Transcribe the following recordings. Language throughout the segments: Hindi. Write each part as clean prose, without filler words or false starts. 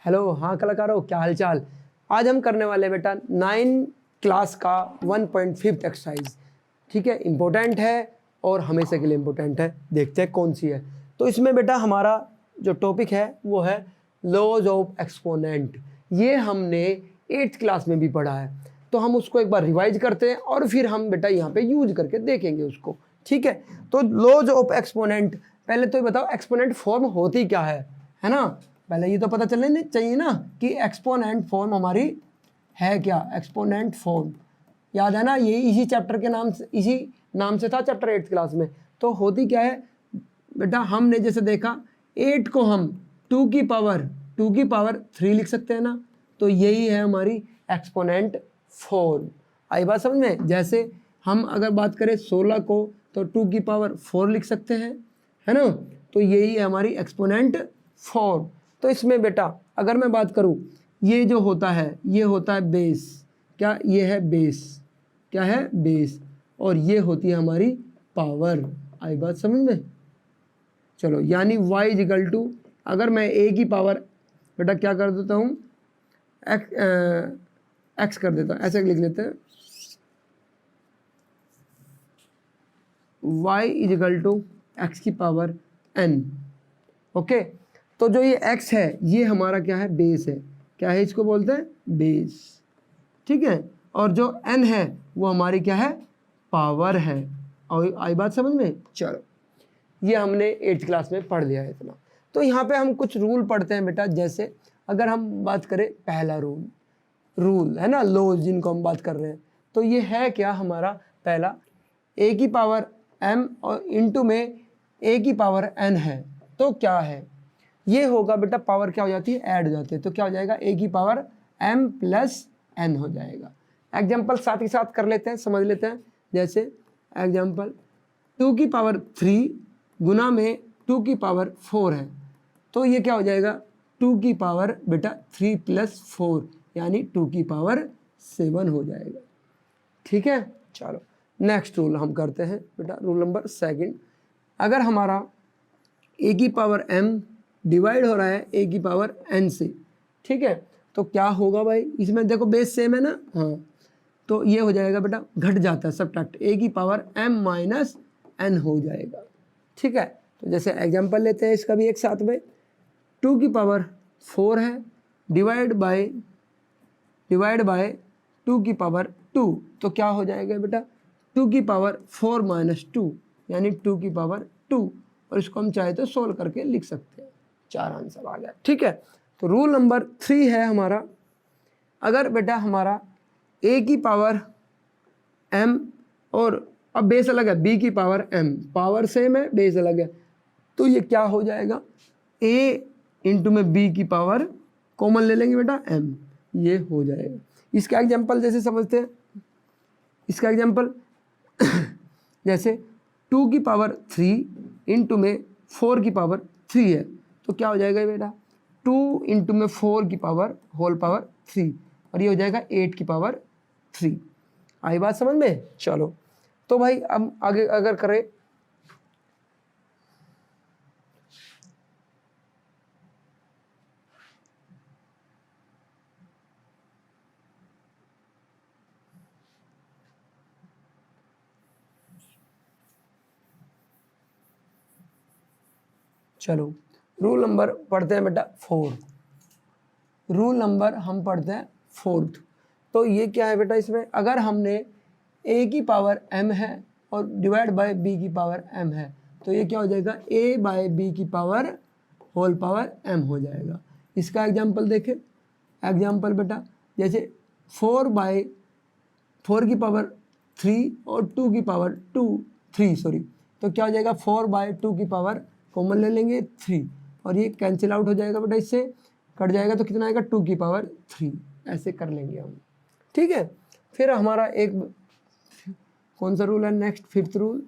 हेलो, हाँ कलाकारों, क्या हालचाल। आज हम करने वाले बेटा 9 क्लास का 1.5 एक्सरसाइज। ठीक है, इम्पोर्टेंट है और हमेशा के लिए इम्पोर्टेंट है। देखते हैं कौन सी है। तो इसमें बेटा हमारा जो टॉपिक है वो है लॉज ऑफ एक्सपोनेंट। ये हमने 8th क्लास में भी पढ़ा है, तो हम उसको एक बार रिवाइज करते हैं और फिर हम बेटा यहाँ पे यूज करके देखेंगे उसको। ठीक है, तो लॉज ऑफ एक्सपोनेंट, पहले तो ये बताओ एक्सपोनेंट फॉर्म होती क्या है ना। पहले ये तो पता चलने चाहिए ना कि एक्सपोनेंट फॉर्म हमारी है क्या। एक्सपोनेंट फॉर्म याद है ना, ये इसी चैप्टर के नाम से, इसी नाम से था चैप्टर 8th क्लास में। तो होती क्या है बेटा, हमने जैसे देखा 8 को हम 2 की पावर 3 लिख सकते हैं ना, तो यही है हमारी एक्सपोनेंट फॉर्म। आई बात समझ में। जैसे हम अगर बात करें 16 को तो 2 की पावर 4 लिख सकते हैं, है ना, तो यही है हमारी एक्सपोनेंट फॉर्म। तो इसमें बेटा अगर मैं बात करूं, ये जो होता है ये होता है बेस। क्या ये है बेस, क्या है बेस, और ये होती है हमारी पावर। आई बात समझ में। चलो, यानी y इजिकल टू, अगर मैं a की पावर बेटा क्या कर देता हूँ, x कर देता हूँ, ऐसे लिख लेते हैं, y इजिकल टू x की पावर n। ओके, तो जो ये x है ये हमारा क्या है, बेस है। क्या है, इसको बोलते हैं बेस। ठीक है, और जो n है वो हमारी क्या है, पावर है। और आई बात समझ में। चलो, ये हमने 8th क्लास में पढ़ लिया है इतना। तो यहाँ पे हम कुछ रूल पढ़ते हैं बेटा। जैसे अगर हम बात करें पहला रूल है ना, लॉज जिनको हम बात कर रहे हैं, तो ये है क्या हमारा पहला, a की पावर m और इंटू में a की पावर n है, तो क्या है ये होगा बेटा, पावर क्या हो जाती है, ऐड हो जाती है, तो क्या हो जाएगा, a की पावर m प्लस n हो जाएगा। एग्जाम्पल साथ ही साथ कर लेते हैं, समझ लेते हैं। जैसे एग्जाम्पल 2 की पावर 3 गुना में 2 की पावर 4 है, तो ये क्या हो जाएगा, 2 की पावर बेटा 3 प्लस 4 यानी 2 की पावर 7 हो जाएगा। ठीक है, चलो नेक्स्ट रूल हम करते हैं बेटा, रूल नंबर 2। अगर हमारा a की पावर m डिवाइड हो रहा है a की पावर n से, ठीक है, तो क्या होगा भाई, इसमें देखो बेस सेम है ना, हाँ, तो ये हो जाएगा बेटा, घट जाता है सब्ट्रैक्ट, a की पावर m माइनस n हो जाएगा। ठीक है, तो जैसे एग्जांपल लेते हैं इसका भी एक साथ में, 2 की पावर 4 है डिवाइड बाय 2 की पावर 2, तो क्या हो जाएगा बेटा, 2 की पावर 4 माइनस 2 यानी 2 की पावर 2, और इसको हम चाहे तो सोल्व करके लिख सकते हैं। 4 आंसर आ गया। ठीक है, तो रूल नंबर 3 है हमारा, अगर बेटा हमारा a की पावर m और अब बेस अलग है, b की पावर m, पावर सेम है बेस अलग है, तो ये क्या हो जाएगा, a इंटू में b की पावर कॉमन ले लेंगे बेटा m, ये हो जाएगा। इसका एग्जांपल जैसे समझते हैं, इसका एग्जांपल जैसे 2 की पावर 3 इंटू में 4 की पावर 3 है, तो क्या हो जाएगा बेटा, 2 इंटू में 4 की पावर होल पावर 3, और ये हो जाएगा 8 की पावर 3। आई बात समझ में। चलो, तो भाई अब आगे अगर करें, चलो रूल नंबर पढ़ते हैं बेटा 4। रूल नंबर हम पढ़ते हैं 4th। तो ये क्या है बेटा, इसमें अगर हमने a की पावर m है और डिवाइड बाय b की पावर m है, तो ये क्या हो जाएगा, a बाय b की पावर होल पावर m हो जाएगा। इसका एग्जांपल देखें, एग्जांपल बेटा जैसे 4 की पावर 3 और 2 की पावर 3 सॉरी, तो क्या हो जाएगा, 4 बाय 2 की पावर कॉमन ले लेंगे 3, और ये कैंसिल आउट हो जाएगा बेटा, इससे कट जाएगा, तो कितना आएगा, 2 की पावर 3, ऐसे कर लेंगे हम। ठीक है, फिर हमारा एक कौन सा रूल है नेक्स्ट, 5th रूल।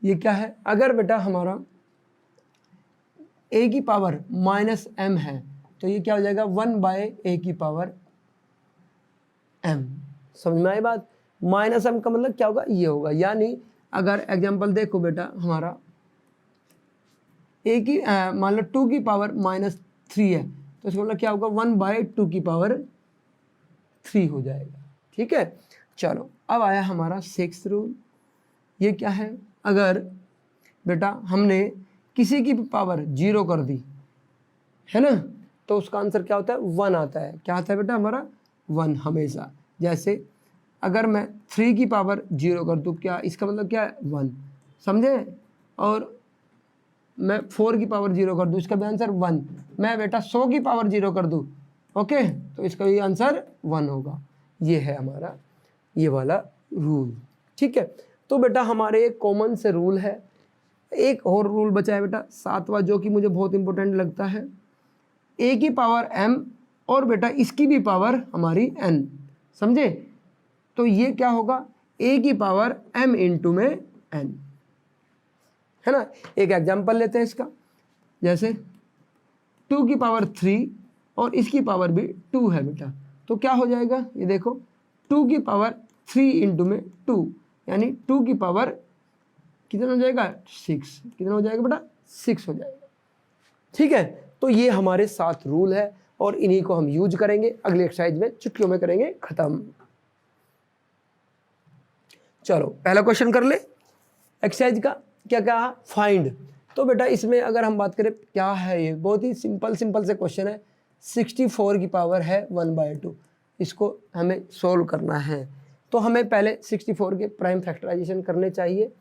ये क्या है, अगर बेटा हमारा a की पावर माइनस m है, तो ये क्या हो जाएगा, 1 बाय a की पावर m। समझ में आई बात। माइनस m का मतलब क्या होगा, ये होगा। यानी अगर एग्जांपल देखो बेटा, हमारा a की मान लो 2 की पावर माइनस 3 है, तो इसका मतलब क्या होगा 1/2 की पावर 3 हो जाएगा। ठीक है, चलो अब आया हमारा 6th रूल। ये क्या है, अगर बेटा हमने किसी की भी पावर 0 कर दी है ना, तो उसका आंसर क्या होता है 1 आता है। क्या आता है बेटा हमारा 1 हमेशा। जैसे अगर मैं 3 की पावर 0 कर दूँ, क्या इसका मतलब क्या है 1, समझे। और मैं 4 की पावर 0 कर दूँ, इसका भी आंसर 1। मैं बेटा 100 की पावर 0 कर दूँ, ओके, तो इसका भी आंसर 1 होगा। ये है हमारा ये वाला रूल। ठीक है, तो बेटा हमारे एक कॉमन से रूल है। एक और रूल बचा है बेटा 7वां, जो कि मुझे बहुत इंपॉर्टेंट लगता है। a की पावर m और बेटा इसकी भी पावर हमारी n, समझे। तो ये क्या होगा a की पावर m इंटू में n, है ना। एक एग्जांपल लेते हैं इसका, जैसे 2 की पावर 3 और इसकी पावर भी 2 है बेटा, तो क्या हो जाएगा ये देखो 2 की पावर 3 इंटू में 2, यानी 2 की पावर कितना हो जाएगा 6, कितना हो जाएगा बेटा 6 हो जाएगा। ठीक है, तो ये हमारे 7 रूल है और इन्हीं को हम यूज करेंगे अगले एक्सरसाइज में, चुटकियों में करेंगे खत्म। चलो पहला क्वेश्चन कर ले एक्सरसाइज का। क्या कहा, फाइंड। तो बेटा इसमें अगर हम बात करें क्या है, ये बहुत ही सिंपल से क्वेश्चन है। 64 की पावर है 1/2, इसको हमें सोल्व करना है। तो हमें पहले 64 के प्राइम फैक्टराइजेशन करने चाहिए,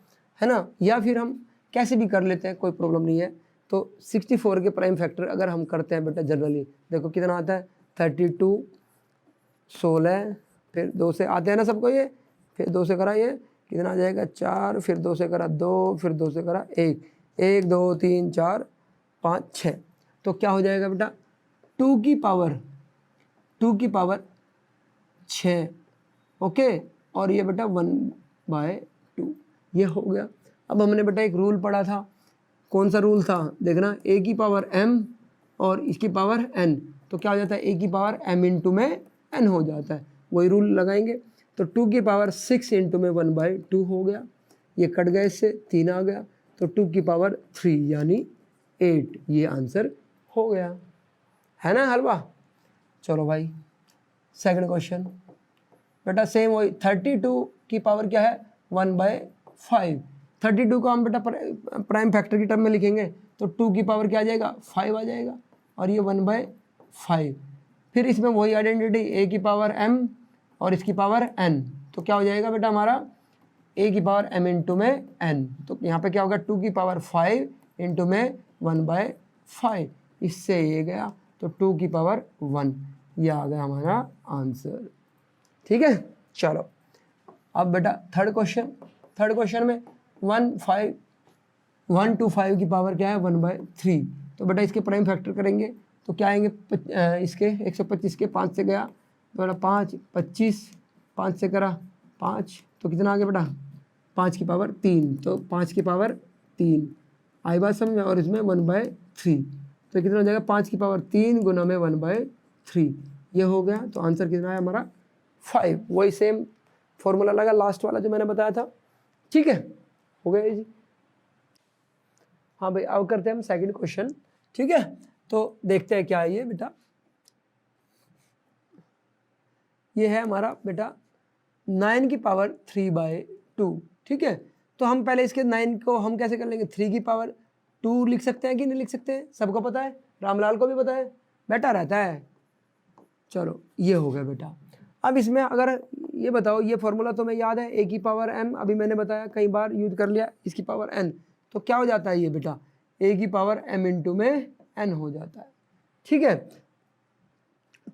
है ना, या फिर हम कैसे भी कर लेते हैं, कोई प्रॉब्लम नहीं है। तो 64 के प्राइम फैक्टर अगर हम करते हैं बेटा जनरली, देखो कितना आता है 32, 16, फिर 2 से आते हैं ना सबको, ये फिर 2 से करा ये कितना आ जाएगा 4, फिर 2 से करा 2, फिर 2 से करा 1, 1 2 3 4 5 6, तो क्या हो जाएगा बेटा 2 की पावर 6, ओके। और ये बेटा 1/2 ये हो गया। अब हमने बेटा एक रूल पढ़ा था, कौन सा रूल था देखना, a की पावर m और इसकी पावर n, तो क्या हो जाता है a की पावर m इंटू में n हो जाता है, वही रूल लगाएंगे। तो 2 की पावर 6 इंटू में 1/2 हो गया, ये कट गए, इससे 3 आ गया, तो 2 की पावर 3 यानी 8, ये आंसर हो गया, है ना हलवा। चलो भाई सेकंड क्वेश्चन बेटा सेम वही, 32 की पावर क्या है 1/5। 32 को हम बेटा प्राइम फैक्टर की टर्म में लिखेंगे, तो 2 की पावर क्या आ जाएगा 5 आ जाएगा, और ये 1/5। फिर इसमें वही आइडेंटिटी a की पावर m और इसकी पावर n, तो क्या हो जाएगा बेटा हमारा a की पावर m इंटू में n, तो यहाँ पे क्या होगा 2 की पावर 5 इंटू में 1/5, इससे ये गया, तो 2 की पावर 1, ये आ गया हमारा आंसर। ठीक है, चलो अब बेटा थर्ड क्वेश्चन में 1 to 5 की पावर क्या है 1/3, तो बेटा इसके प्राइम फैक्टर करेंगे तो क्या आएंगे, इसके 125 के 5 से गया तो बेटा 5 25, 5 से करा 5, तो कितना आ गया बेटा 5 की पावर 3, तो 5 की पावर 3 आई बात समझ में, और इसमें 1/3, तो कितना हो जाएगा 5 की पावर 3 गुना में 1/3, ये हो गया। तो आंसर कितना है हमारा 5, वही सेम फॉर्मूला लगा लास्ट वाला जो मैंने बताया था। ठीक है, हो गया जी। हाँ भाई अब करते हैं हम सेकंड क्वेश्चन। ठीक है, तो देखते हैं क्या है ये बेटा, ये है हमारा बेटा 9 की पावर 3/2। ठीक है, तो हम पहले इसके 9 को हम कैसे कर लेंगे, 3 की पावर 2 लिख सकते हैं कि नहीं लिख सकते हैं, सबको पता है, रामलाल को भी पता है, बेटा रहता है। चलो ये हो गया बेटा। अब इसमें अगर ये बताओ, ये फॉर्मूला तुम्हें याद है, a की पावर m, अभी मैंने बताया कई बार यूज कर लिया, इसकी पावर n, तो क्या हो जाता है ये बेटा a की पावर m इंटू में n हो जाता है। ठीक है,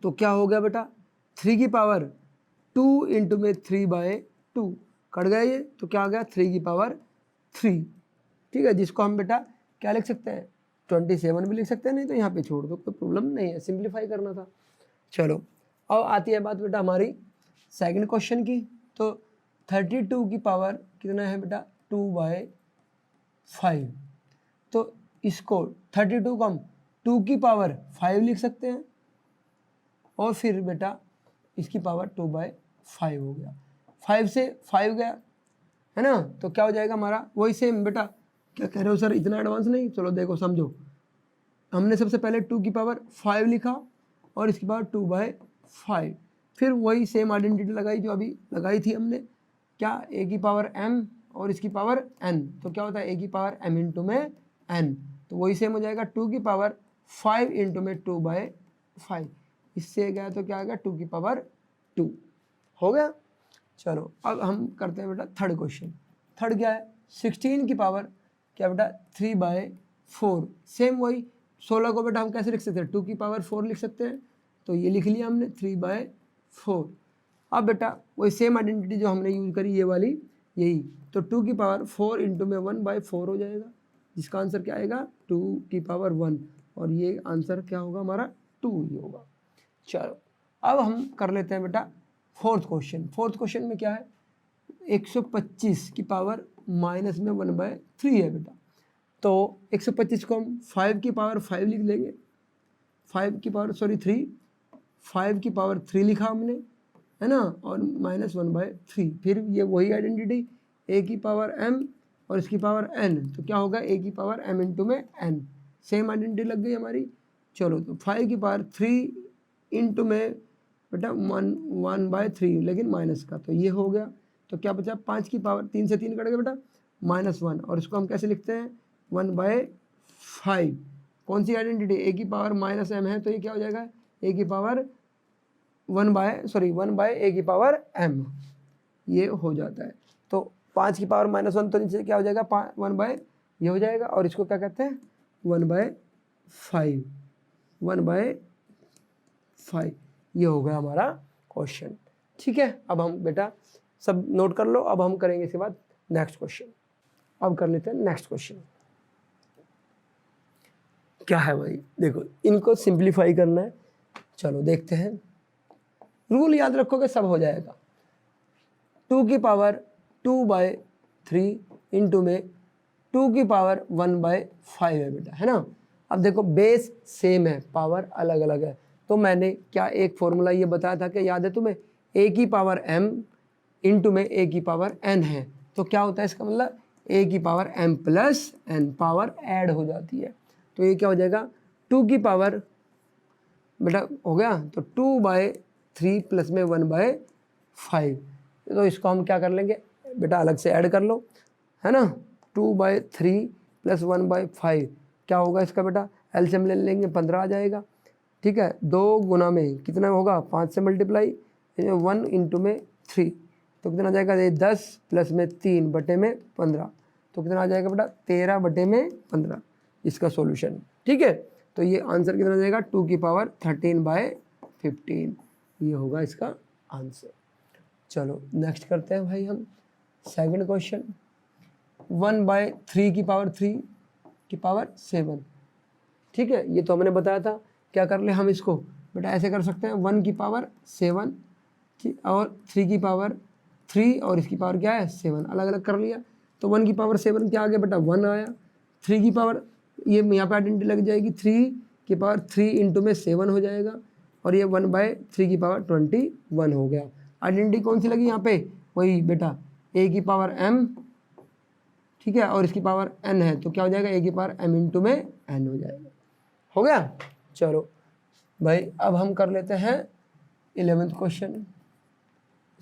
तो क्या हो गया बेटा 3 की पावर 2 इंटू में 3/2 कट गया ये, तो क्या आ गया 3 की पावर 3। ठीक है, जिसको हम बेटा क्या लिख सकते हैं 27 भी लिख सकते हैं, नहीं तो यहाँ पे छोड़ दो, कोई प्रॉब्लम नहीं है, सिंप्लीफाई करना था। चलो अब आती है बात बेटा हमारी सेकंड क्वेश्चन की। तो 32 की पावर कितना है बेटा 2/5, तो इसको 32 को हम 2 की पावर 5 लिख सकते हैं, और फिर बेटा इसकी पावर 2/5 हो गया, 5 से 5 गया, है ना, तो क्या हो जाएगा हमारा वही सेम बेटा। क्या कह रहे हो सर इतना एडवांस नहीं, चलो देखो समझो, हमने सबसे पहले 2 की पावर 5 लिखा और इसकी पावर 2/5, फिर वही सेम आइडेंटिटी लगाई जो अभी लगाई थी हमने, क्या a की पावर m और इसकी पावर n, तो क्या होता है a की पावर m इंटू में n, तो वही सेम हो जाएगा 2 की पावर 5 इंटू में 2/5, इससे गया तो क्या आएगा 2 की पावर 2 हो गया। चलो अब हम करते हैं बेटा थर्ड क्वेश्चन। थर्ड क्या है, 16 की पावर क्या बेटा 3/4, सेम वही 16 को बेटा हम कैसे लिख सकते हैं 2 की पावर 4 लिख सकते हैं, तो ये लिख लिया हमने 3/4। अब बेटा वही सेम आइडेंटिटी जो हमने यूज करी ये वाली यही, तो 2 की पावर 4 इंटू में 1/4 हो जाएगा, जिसका आंसर क्या आएगा 2 की पावर 1, और ये आंसर क्या होगा हमारा 2 ही होगा। चलो अब हम कर लेते हैं बेटा फोर्थ क्वेश्चन। फोर्थ क्वेश्चन में क्या है 125 की पावर माइनस में 1/3 है बेटा, तो 125 को हम 5 की पावर 5 लिख लेंगे, 5 की पावर 3 लिखा हमने, है ना, और माइनस 1/3, फिर ये वही आइडेंटिटी a की पावर m और इसकी पावर n, तो क्या होगा a की पावर m इंटू में n, सेम आइडेंटिटी लग गई हमारी। चलो तो 5 की पावर 3 इंटू में बेटा 1/3 लेकिन माइनस का, तो ये हो गया, तो क्या बचा 5 की पावर 3 से 3 कट गया बेटा -1, और इसको हम कैसे लिखते हैं 1/5, कौन सी आइडेंटिटी a की पावर माइनस m है, तो ये क्या हो जाएगा a की पावर 1/a की पावर m, ये हो जाता है। तो 5 की पावर -1 तो नीचे क्या हो जाएगा 1/, ये हो जाएगा, और इसको क्या कहते हैं 1/5, 1/5, ये हो गया हमारा क्वेश्चन। ठीक है, अब हम बेटा सब नोट कर लो, अब हम करेंगे इसके बाद नेक्स्ट क्वेश्चन। अब कर लेते हैं नेक्स्ट क्वेश्चन। क्या है भाई, देखो इनको सिंप्लीफाई करना है, चलो देखते हैं, रूल याद रखोगे सब हो जाएगा। 2 की पावर 2/3 इंटू में 2 की पावर 1/5 है बेटा, है ना। अब देखो बेस सेम है, पावर अलग अलग है, तो मैंने क्या एक फॉर्मूला ये बताया था कि याद है तुम्हें, a की पावर m इंटू में a की पावर n है, तो क्या होता है इसका मतलब a की power m plus n, power add हो जाती है, तो ये क्या हो जाएगा 2 की पावर बेटा हो गया, तो 2/3 प्लस में 1/5, तो इसको हम क्या कर लेंगे बेटा अलग से ऐड कर लो, है ना। 2/3 प्लस 1/5 क्या होगा इसका बेटा, एलसीएम ले लेंगे 15 आ जाएगा, ठीक है। 2 गुना में कितना होगा 5 से मल्टीप्लाई 1 इंटू में 3, तो कितना आ जाएगा 10 प्लस में 3 बटे में 15, तो कितना आ जाएगा बेटा 13 बटे में 15, इसका सॉल्यूशन। ठीक है, तो ये आंसर कितना आ जाएगा 2 की पावर 13/15, ये होगा इसका आंसर। चलो नेक्स्ट करते हैं भाई हम सेकंड क्वेश्चन। 1/3 की पावर 3 की पावर 7, ठीक है, ये तो हमने बताया था। क्या कर ले हम इसको बेटा ऐसे कर सकते हैं 1 की पावर 7 और 3 की पावर 3 और इसकी पावर क्या है 7, अलग अलग कर लिया, तो 1 की पावर 7 क्या आ गया बेटा 1 आया, 3 की पावर ये यहाँ पे आइडेंटिटी लग जाएगी, 3 की पावर 3 इंटू में 7 हो जाएगा, और ये 1/3 की पावर 21 हो गया। आइडेंटिटी कौन सी लगी यहाँ पे, वही बेटा a की पावर m, ठीक है, और इसकी पावर n है, तो क्या हो जाएगा a की पावर m इंटू में n हो जाएगा, हो गया। चलो भाई अब हम कर लेते हैं 11th question,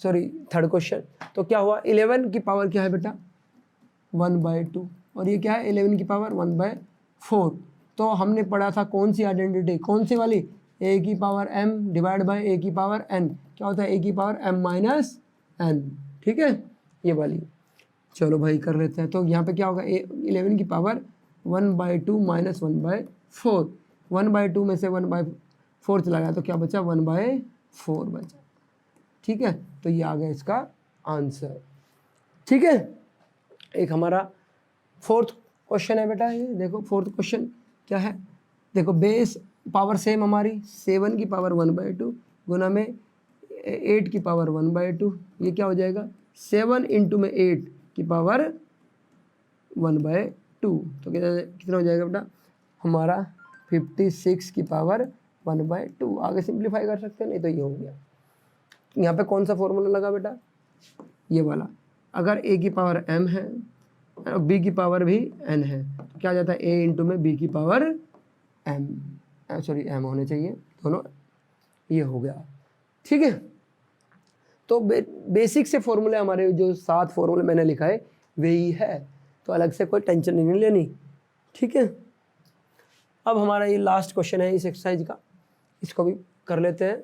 sorry third question. तो क्या हुआ 11 की पावर क्या है बेटा 1/2, और ये क्या है 11 की पावर 1/4, तो हमने पढ़ा था कौन सी आइडेंटिटी, कौन सी वाली, a की power m divide by a की पावर n, क्या होता है a की पावर m माइनस n, ठीक है, ये वाली। चलो भाई कर लेते हैं, तो यहाँ पे क्या होगा 11 की पावर 1/2 माइनस 1/4, 1/2 में से 1/4 चला गया, तो क्या बचा 1/4 बचा, ठीक है, तो ये आ गया इसका आंसर। ठीक है, एक हमारा फोर्थ क्वेश्चन है बेटा, ये देखो फोर्थ क्वेश्चन क्या है, देखो बेस पावर सेम हमारी 7 की पावर 1/2 गुना में 8 की पावर 1/2, ये क्या हो जाएगा 7 इंटू में 8 की पावर 1/2, तो कितना हो जाएगा बेटा हमारा 56 की पावर 1/2। आगे सिंप्लीफाई कर सकते हैं, नहीं तो ये हो गया। यहाँ पे कौन सा फॉर्मूला लगा बेटा, ये वाला, अगर a की पावर m है b की पावर भी n है, तो क्या आ जाता है a इंटू में b की पावर एम होने चाहिए दोनों, ये हो गया। ठीक है, तो बेसिक से फॉर्मूले हमारे जो 7 फॉर्मूले मैंने लिखा है वही है, तो अलग से कोई टेंशन नहीं लेनी। ठीक है, अब हमारा ये लास्ट क्वेश्चन है इस एक्सरसाइज का, इसको भी कर लेते हैं।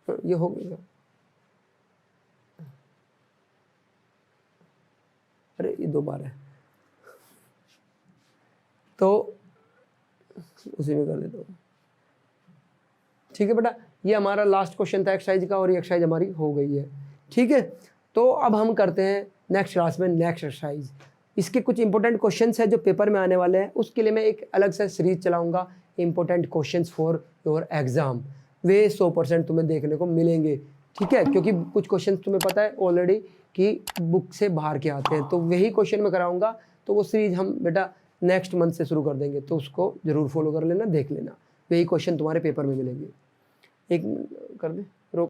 ये हो गया, अरे ये 2 बार है तो उसी में कर देता हूँ। ठीक है बेटा, ये हमारा लास्ट क्वेश्चन था एक्सरसाइज का और ये एक्सरसाइज हमारी हो गई है। ठीक है, तो अब हम करते हैं नेक्स्ट क्लास में नेक्स्ट एक्सरसाइज। इसके कुछ इंपॉर्टेंट क्वेश्चंस है जो पेपर में आने वाले हैं, उसके लिए मैं एक अलग से सीरीज चलाऊंगा, important questions for your exam. वे 100% तुम्हें देखने को मिलेंगे। ठीक है, क्योंकि कुछ क्वेश्चन तुम्हें पता है ऑलरेडी कि बुक से बाहर के आते हैं, तो वही क्वेश्चन मैं कराऊंगा। तो वो सीरीज हम बेटा नेक्स्ट मंथ से शुरू कर देंगे, तो उसको जरूर फॉलो कर लेना, देख लेना, वही क्वेश्चन तुम्हारे पेपर में मिलेंगे। एक कर दे।